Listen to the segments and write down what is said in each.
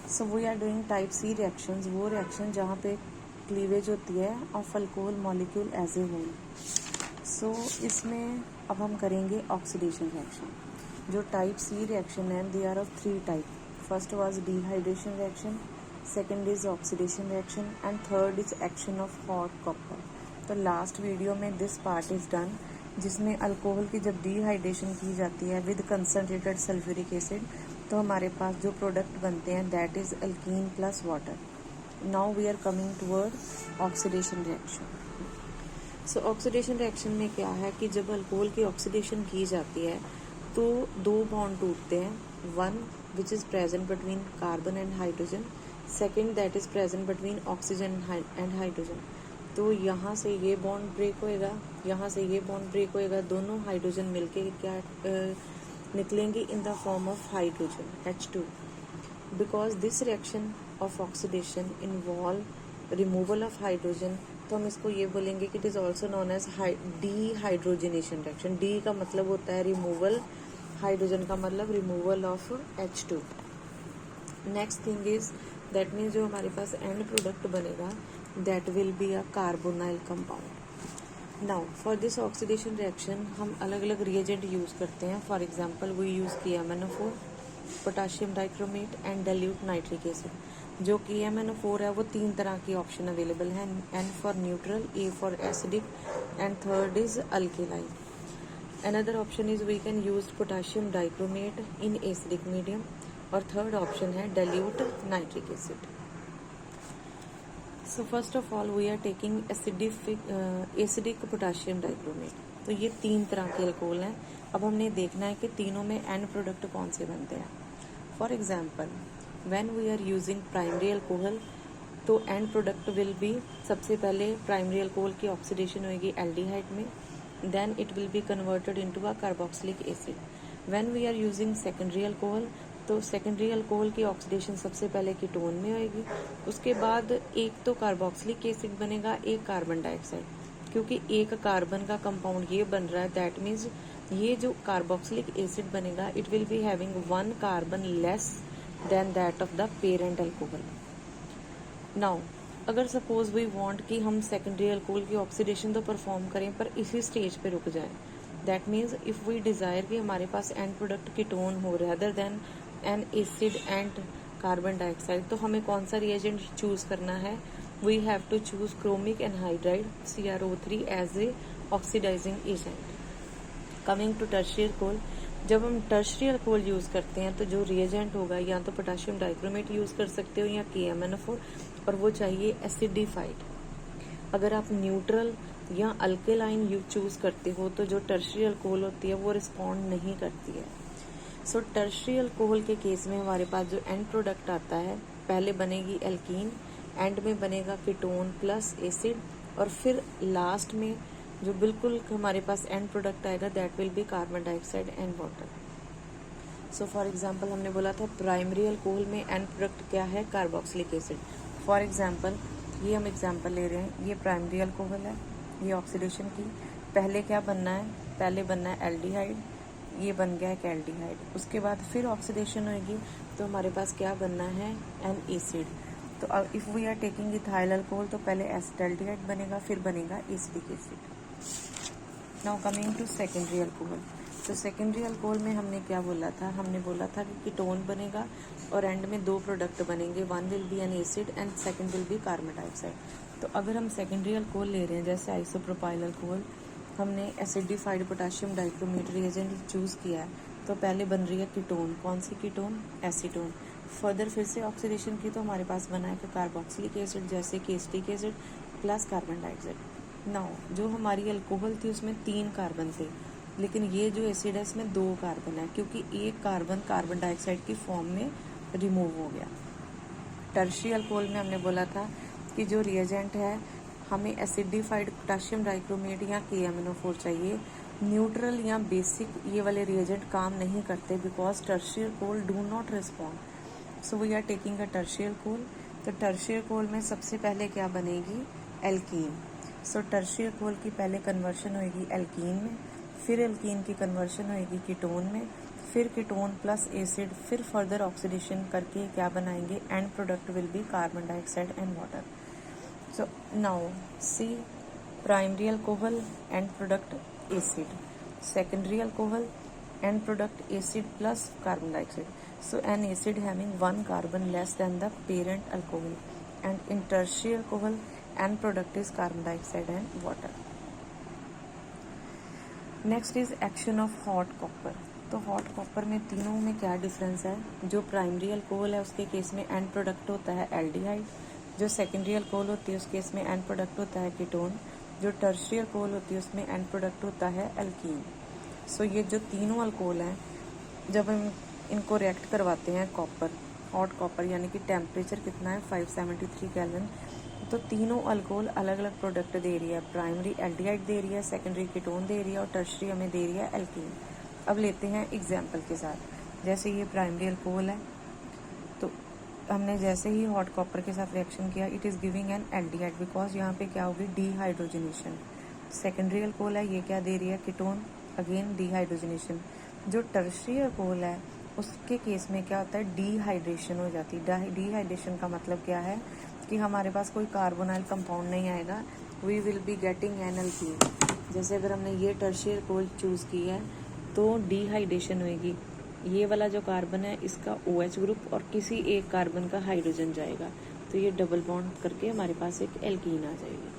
So we are doing type C reactions, वो reaction जहाँ पे क्लीवेज होती है of alcohol molecule as a whole. So इसमें अब हम करेंगे ऑक्सीडेशन रिएक्शन। जो टाइप सी रिएक्शन है they are of 3 type. First was dehydration reaction, second is oxidation reaction and third is action of hot copper. तो last video में this part is done, जिसमें अल्कोहल की जब डिहाइड्रेशन की जाती है विद कंसनट्रेटेड सल्फ्यूरिक एसिड तो हमारे पास जो प्रोडक्ट बनते हैं that is alkene plus water. Now we are coming toward oxidation reaction. So oxidation reaction में क्या है कि जब अल्कोहल की ऑक्सीडेशन की जाती है तो 2 बॉन्ड टूटते हैं, one which is present between carbon and hydrogen, second that is present between oxygen and hydrogen. तो यहाँ से ये बॉन्ड ब्रेक होएगा, यहाँ से ये बॉन्ड ब्रेक होएगा, दोनों हाइड्रोजन मिलके क्या निकलेंगे in the form of hydrogen H2। Because this reaction of oxidation involve removal of hydrogen, तो हम इसको ये बोलेंगे कि it is also known as dehydrogenation reaction. De का मतलब होता है रिमूवल, हाइड्रोजन का मतलब removal of H2। Next thing is that means जो हमारे पास एंड प्रोडक्ट बनेगा that will be a carbonyl compound. Now for this oxidation reaction हम अलग अलग रिएजेंट यूज करते हैं। For example we use KMnO4, potassium dichromate and dilute nitric acid. जो KMnO4 है वो 3 तरह की ऑप्शन अवेलेबल है, N for neutral, A for acidic and third is alkaline. Another option is we can use potassium dichromate in acidic medium और third option है dilute nitric acid. So first of all we are taking acidic potassium dichromate. तो ये 3 तरह के alcohol हैं। अब हमने देखना है कि तीनों में एंड प्रोडक्ट कौन से बनते हैं। For example when we are using primary alcohol तो एंड प्रोडक्ट विल बी, सबसे पहले प्राइमरी अल्कोहल की ऑक्सीडेशन होगी एल्डिहाइड में, then it will be converted into a carboxylic acid. When we are using secondary alcohol तो secondary alcohol की oxidation सबसे पहले कीटोन में होएगी, उसके बाद एक तो कार्बोक्सिलिक एसिड बनेगा, एक कार्बन डाइऑक्साइड। क्योंकि एक कार्बन का कंपाउंड ये बन रहा है दैट मीन्स ये जो कार्बोक्सिलिक एसिड बनेगा it will be having 1 carbon less than that of the parent alcohol. Now अगर सपोज वी वांट कि हम सेकेंडरी अल्कोहल की ऑक्सीडेशन तो परफॉर्म करें पर इसी स्टेज पे रुक जाएं, that means if we desire कि हमारे पास एंड प्रोडक्ट कीटोन हो rather than an acid and carbon dioxide, तो हमें कौन सा रिएजेंट चूज करना है? We have to choose chromic anhydride CrO3 as a oxidising agent. Coming to tertiary alcohol, जब हम टर्शियरी अल्कोहल यूज करते हैं तो जो रिएजेंट होगा या तो पोटाशियम डाइक्रोमेट यूज कर सकते हो या KMnO4, और वो चाहिए एसिडिफाइड। अगर आप न्यूट्रल या अल्केलाइन यू चूज करते हो तो जो टर्शियरी अल्कोहल होती है वो रिस्पॉन्ड नहीं करती है। सो टर्शियरी अल्कोहल के केस में हमारे पास जो एंड प्रोडक्ट आता है पहले बनेगी एल्कीन, एंड में बनेगा कीटोन प्लस एसिड, और फिर लास्ट में जो बिल्कुल हमारे पास एंड प्रोडक्ट आएगा that will B carbon dioxide and water. So for example हमने बोला था प्राइमरी अल्कोहल में एंड प्रोडक्ट क्या है? Carboxylic acid. फॉर एग्जांपल ये हम एग्जांपल ले रहे हैं, ये प्राइमरी अल्कोहल है, ये ऑक्सीडेशन की पहले क्या बनना है? पहले बनना है एल्डिहाइड, ये बन गया एक एल्डिहाइड। उसके बाद फिर ऑक्सीडेशन होगी तो हमारे पास क्या बनना है? An acid. तो अब if we are taking ethyl alcohol तो पहले एसिटाल्डिहाइड बनेगा, फिर बनेगा acetic acid. Now coming to secondary alcohol. तो सेकेंडरी अल्कोहल में हमने क्या बोला था? हमने बोला था कि कीटोन बनेगा और एंड में 2 प्रोडक्ट बनेंगे, one will be N acid and second will be carbon dioxide. तो अगर हम सेकेंडरी अल्कोहल ले रहे हैं जैसे आइसोप्रोपाइल अल्कोहल, हमने acidified potassium dichromate reagent choose किया है तो पहले बन रही है कीटोन, कौन सी कीटोन? एसीटोन। फर्दर फिर से ऑक्सीडेशन की तो हमारे पास बना है कि कार्बोक्सिलिक एसिड जैसे कि acetic acid plus carbon dioxide. Now जो हमारी अल्कोहल थी उसमें 3 कार्बन थे, लेकिन ये जो एसिड है इसमें 2 कार्बन है क्योंकि एक कार्बन कार्बन डाइऑक्साइड की फॉर्म में रिमूव हो गया। टर्शियरी अल्कोहल में हमने बोला था कि जो रिएजेंट है हमें एसिडिफाइड पोटाशियम डाइक्रोमेट या KMnO4 चाहिए। न्यूट्रल या बेसिक ये वाले रिएजेंट काम नहीं करते because tertiary alcohol do not respond. So we are taking a tertiary alcohol. तो टर्शियरी अल्कोहल में सबसे पहले क्या बनेगी? एल्कीन। सो टर्शियरी अल्कोहल की पहले कन्वर्शन होगी एल्कीन में, फिर एल्कीन की कन्वर्शन होगी कीटोन में, फिर कीटोन प्लस एसिड, फिर फर्दर ऑक्सीडेशन करके क्या बनाएंगे, and product will B carbon dioxide and water. So now see primary alcohol, and product acid, secondary alcohol, end product acid plus carbon dioxide. So an acid having one carbon less than the parent alcohol, and in tertiary alcohol end product is carbon dioxide and water. Next is action of hot copper. तो hot copper में तीनों में क्या difference है. जो primary alcohol है उसके case में एंड प्रोडक्ट होता है एल्डिहाइड, जो सेकेंडरी अल्कोहल होती है उस केस में एंड प्रोडक्ट होता है कीटोन, जो टर्शियरी अल्कोहल होती है उसमें एंड प्रोडक्ट होता है एल्कीन. सो ये जो तीनों अल्कोहल हैं, जब हम इनको रिएक्ट करवाते हैं कॉपर, हॉट कॉपर यानी कि टेम्परेचर कितना है 573 केल्विन, तो तीनों अल्कोहल अलग अलग प्रोडक्ट दे रही है. प्राइमरी एल्डिहाइड दे रही है, सेकेंडरी कीटोन दे रही है और टर्शियरी हमें दे रही है एल्कीन. अब लेते हैं एग्जाम्पल के साथ. जैसे ये प्राइमरी अल्कोहल है, तो हमने जैसे ही हॉट कॉपर के साथ रिएक्शन किया, it is giving an aldehyde because यहाँ पे क्या होगी, डीहाइड्रोजनेशन. सेकेंडरी अल्कोहल है, ये क्या दे रही है, कीटोन, अगेन डीहाइड्रोजनेशन. जो टर्शियरी अल्कोहल है उसके केस में क्या होता है, डीहाइड्रेशन हो जाती है. डीहाइड्रेशन का मतलब क्या है कि हमारे पास कोई कार्बोनाइल कंपाउंड नहीं आएगा, we will be getting an alkene. जैसे अगर हमने ये टर्शियरी अल्कोहल चूज़ की है तो डीहाइड्रेशन होएगी. ये वाला जो कार्बन है इसका OH ग्रुप और किसी एक कार्बन का हाइड्रोजन जाएगा, तो ये डबल बॉन्ड करके हमारे पास एक एल्कीन आ जाएगी.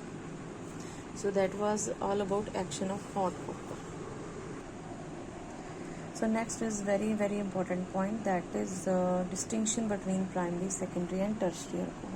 So that was all about action of hot copper. So next is very important point, that is distinction between primary, secondary and tertiary alcohol.